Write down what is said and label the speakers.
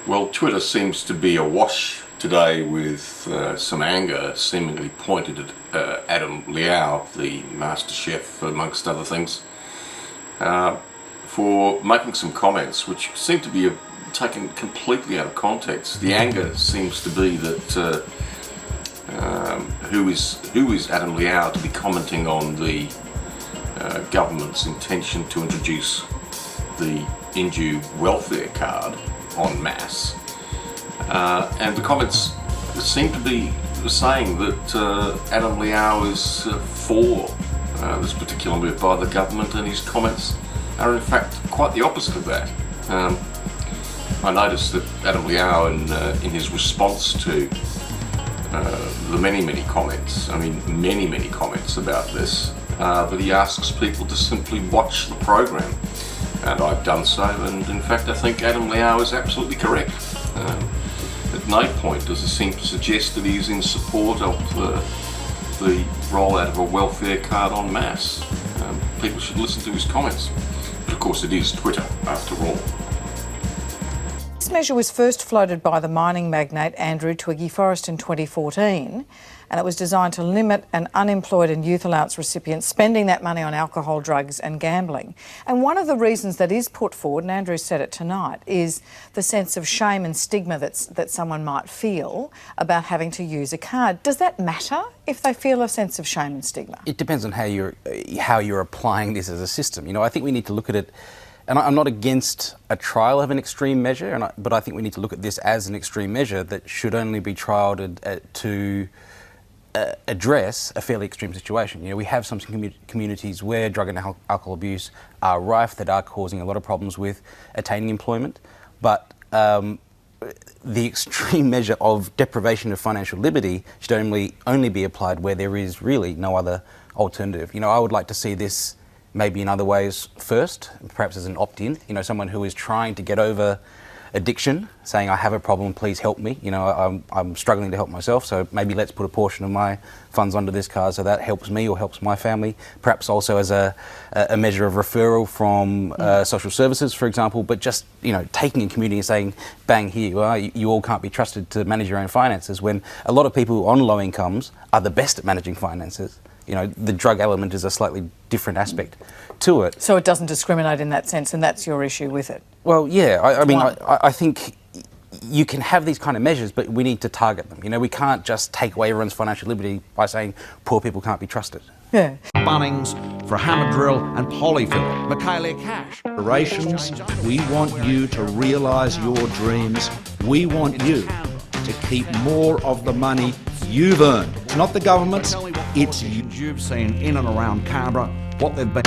Speaker 1: Well, Twitter seems to be awash today with some anger seemingly pointed at Adam Liaw, the master chef, amongst other things, for making some comments which seem to be taken completely out of context. The anger seems to be that who is Adam Liaw to be commenting on the government's intention to introduce the Indue welfare card en masse, and the comments seem to be saying that Adam Liaw is for this particular move by the government, and his comments are in fact quite the opposite of that. I noticed that Adam Liaw in his response to the many comments, many comments about this, that he asks people to simply watch the program. And I've done so, and in fact I think Adam Liaw is absolutely correct. At no point does it seem to suggest that he's in support of the rollout of a welfare card en masse. People should listen to his comments. But of course it is Twitter, after all.
Speaker 2: This measure was first floated by the mining magnate Andrew Twiggy Forrest in 2014, and it was designed to limit an unemployed and youth allowance recipient spending that money on alcohol, drugs and gambling. And one of the reasons that is put forward, and Andrew said it tonight, is the sense of shame and stigma that someone might feel about having to use a card. Does that matter if they feel a sense of shame and stigma?
Speaker 3: It depends on how you're applying this as a system. I think we need to look at it. And I'm not against a trial of an extreme measure, but I think we need to look at this as an extreme measure that should only be trialled to address a fairly extreme situation. We have some communities where drug and alcohol abuse are rife, that are causing a lot of problems with attaining employment, but the extreme measure of deprivation of financial liberty should only be applied where there is really no other alternative. I would like to see this maybe in other ways first, perhaps as an opt-in, someone who is trying to get over addiction, saying, I have a problem, please help me. I'm struggling to help myself, so maybe let's put a portion of my funds onto this card so that helps me or helps my family. Perhaps also as a measure of referral from social services, for example, but just, taking a community and saying, bang, here you are, you all can't be trusted to manage your own finances, when a lot of people on low incomes are the best at managing finances. The drug element is a slightly different aspect to it.
Speaker 2: So it doesn't discriminate in that sense, and that's your issue with it?
Speaker 3: Well, yeah. I think you can have these kind of measures, but we need to target them. We can't just take away everyone's financial liberty by saying poor people can't be trusted.
Speaker 2: Yeah.
Speaker 4: Bunnings for Hammerdrill and Polyfill. Michaela Cash.
Speaker 5: Operations, we want you to realise your dreams. We want you to keep more of the money you've earned. It's not the government's, it's you.
Speaker 4: You've seen in and around Canberra what they've been